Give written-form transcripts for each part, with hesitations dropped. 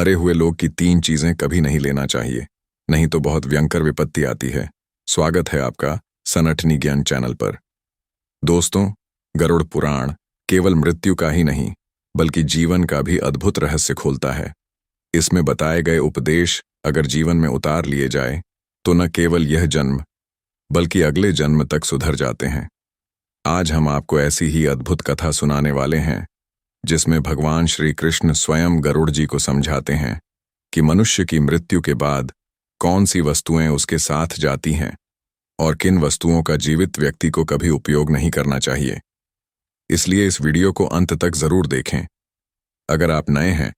मरे हुए लोग की 3 चीजें कभी नहीं लेना चाहिए, नहीं तो बहुत भयंकर विपत्ति आती है। स्वागत है आपका सनटनी ज्ञान चैनल पर। दोस्तों, गरुड़ पुराण केवल मृत्यु का ही नहीं बल्कि जीवन का भी अद्भुत रहस्य खोलता है। इसमें बताए गए उपदेश अगर जीवन में उतार लिए जाए तो न केवल यह जन्म बल्कि अगले जन्म तक सुधर जाते हैं। आज हम आपको ऐसी ही अद्भुत कथा सुनाने वाले हैं जिसमें भगवान श्री कृष्ण स्वयं गरुड़ जी को समझाते हैं कि मनुष्य की मृत्यु के बाद कौन सी वस्तुएं उसके साथ जाती हैं और किन वस्तुओं का जीवित व्यक्ति को कभी उपयोग नहीं करना चाहिए। इसलिए इस वीडियो को अंत तक जरूर देखें। अगर आप नए हैं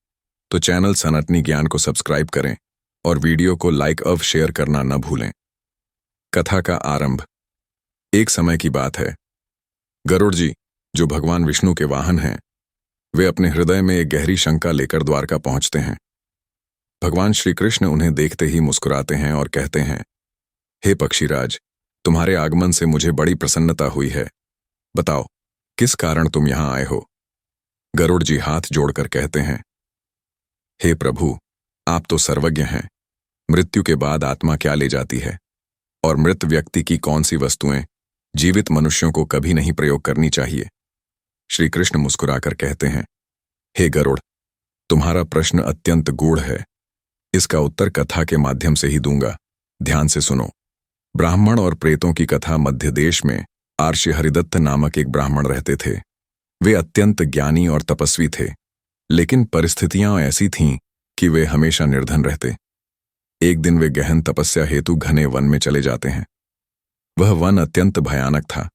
तो चैनल सनातनी ज्ञान को सब्सक्राइब करें और वीडियो को लाइक और शेयर करना न भूलें। कथा का आरंभ। एक समय की बात है। गरुड़ जी, जो भगवान विष्णु के वाहन हैं, वे अपने हृदय में एक गहरी शंका लेकर द्वारका पहुंचते हैं। भगवान श्री कृष्ण उन्हें देखते ही मुस्कुराते हैं और कहते हैं, हे पक्षीराज, तुम्हारे आगमन से मुझे बड़ी प्रसन्नता हुई है। बताओ, किस कारण तुम यहां आए हो? गरुड़ जी हाथ जोड़कर कहते हैं, हे प्रभु, आप तो सर्वज्ञ हैं। मृत्यु के बाद आत्मा क्या ले जाती है और मृत व्यक्ति की कौन सी वस्तुएं जीवित मनुष्यों को कभी नहीं प्रयोग करनी चाहिए? श्री कृष्ण मुस्कुराकर कहते हैं, हे गरुड़, तुम्हारा प्रश्न अत्यंत गूढ़ है। इसका उत्तर कथा के माध्यम से ही दूंगा। ध्यान से सुनो। ब्राह्मण और प्रेतों की कथा। मध्य देश में आर्षि हरिदत्त नामक एक ब्राह्मण रहते थे। वे अत्यंत ज्ञानी और तपस्वी थे, लेकिन परिस्थितियां ऐसी थीं कि वे हमेशा निर्धन रहते। एक दिन वे गहन तपस्या हेतु घने वन में चले जाते हैं। वह वन अत्यंत भयानक था।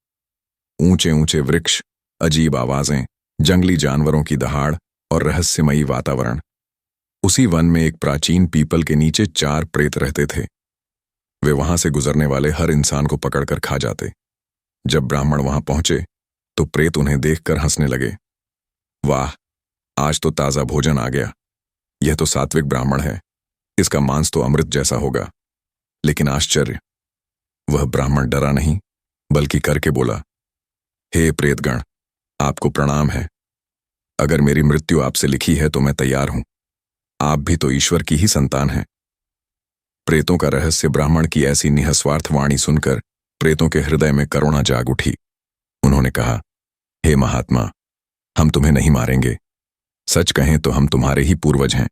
ऊंचे ऊंचे वृक्ष, अजीब आवाजें, जंगली जानवरों की दहाड़ और रहस्यमयी वातावरण। उसी वन में एक प्राचीन पीपल के नीचे 4 प्रेत रहते थे। वे वहां से गुजरने वाले हर इंसान को पकड़कर खा जाते। जब ब्राह्मण वहां पहुंचे तो प्रेत उन्हें देखकर हंसने लगे। वाह, आज तो ताजा भोजन आ गया। यह तो सात्विक ब्राह्मण है, इसका मांस तो अमृत जैसा होगा। लेकिन आश्चर्य, वह ब्राह्मण डरा नहीं बल्कि करके बोला, हे प्रेतगण, आपको प्रणाम है। अगर मेरी मृत्यु आपसे लिखी है तो मैं तैयार हूं। आप भी तो ईश्वर की ही संतान हैं। प्रेतों का रहस्य। ब्राह्मण की ऐसी निःस्वार्थ वाणी सुनकर प्रेतों के हृदय में करुणा जाग उठी। उन्होंने कहा, हे महात्मा, हम तुम्हें नहीं मारेंगे। सच कहें तो हम तुम्हारे ही पूर्वज हैं,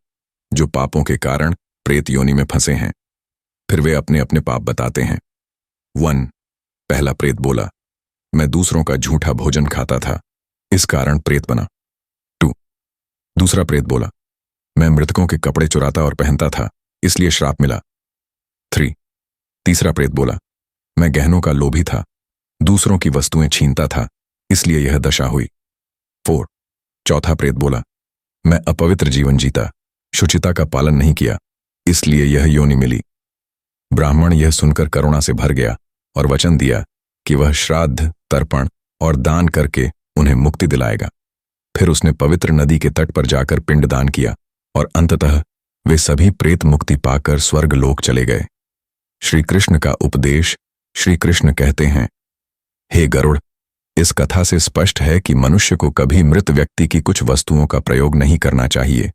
जो पापों के कारण प्रेत योनि में फंसे हैं। फिर वे अपने अपने पाप बताते हैं। 1. पहला प्रेत बोला, मैं दूसरों का झूठा भोजन खाता था, इस कारण प्रेत बना। 2. दूसरा प्रेत बोला, मैं मृतकों के कपड़े चुराता और पहनता था, इसलिए श्राप मिला। 3. तीसरा प्रेत बोला, मैं गहनों का लोभी था, दूसरों की वस्तुएं छीनता था, इसलिए यह दशा हुई। 4. चौथा प्रेत बोला, मैं अपवित्र जीवन जीता, शुचिता का पालन नहीं किया, इसलिए यह योनि मिली। ब्राह्मण यह सुनकर करुणा से भर गया और वचन दिया कि वह श्राद्ध, तर्पण और दान करके उन्हें मुक्ति दिलाएगा। फिर उसने पवित्र नदी के तट पर जाकर पिंडदान किया और अंततः वे सभी प्रेत मुक्ति पाकर स्वर्ग लोक चले गए। श्री कृष्ण का उपदेश। श्री कृष्ण कहते हैं, हे गरुड़, इस कथा से स्पष्ट है कि मनुष्य को कभी मृत व्यक्ति की कुछ वस्तुओं का प्रयोग नहीं करना चाहिए,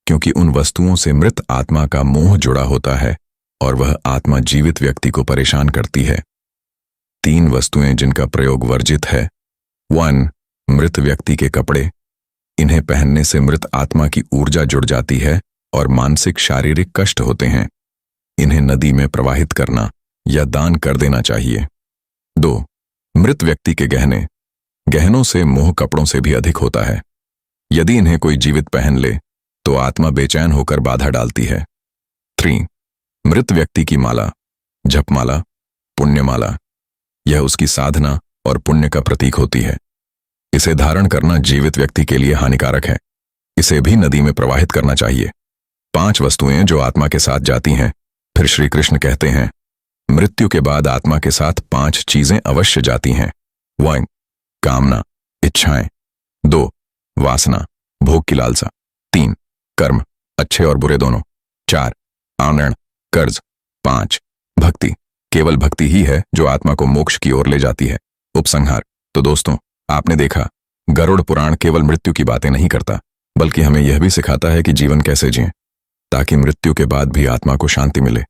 क्योंकि उन वस्तुओं से मृत आत्मा का मोह जुड़ा होता है और वह आत्मा जीवित व्यक्ति को परेशान करती है। 3 वस्तुएं जिनका प्रयोग वर्जित है। 1. मृत व्यक्ति के कपड़े। इन्हें पहनने से मृत आत्मा की ऊर्जा जुड़ जाती है और मानसिक शारीरिक कष्ट होते हैं। इन्हें नदी में प्रवाहित करना या दान कर देना चाहिए। 2. मृत व्यक्ति के गहने। गहनों से मोह कपड़ों से भी अधिक होता है। यदि इन्हें कोई जीवित पहन ले तो आत्मा बेचैन होकर बाधा डालती है। 3. मृत व्यक्ति की माला। जपमाला, पुण्यमाला। यह उसकी साधना और पुण्य का प्रतीक होती है। इसे धारण करना जीवित व्यक्ति के लिए हानिकारक है। इसे भी नदी में प्रवाहित करना चाहिए। 5 वस्तुएं जो आत्मा के साथ जाती हैं। फिर श्री कृष्ण कहते हैं, मृत्यु के बाद आत्मा के साथ 5 चीजें अवश्य जाती हैं। 1. कामना, इच्छाएं। 2. वासना, भोग की लालसा। 3. कर्म, अच्छे और बुरे दोनों। 4. आनरण, कर्ज। 5. भक्ति। केवल भक्ति ही है जो आत्मा को मोक्ष की ओर ले जाती है। उपसंहार। तो दोस्तों, आपने देखा, गरुड़ पुराण केवल मृत्यु की बातें नहीं करता, बल्कि हमें यह भी सिखाता है कि जीवन कैसे जिएं। ताकि मृत्यु के बाद भी आत्मा को शांति मिले।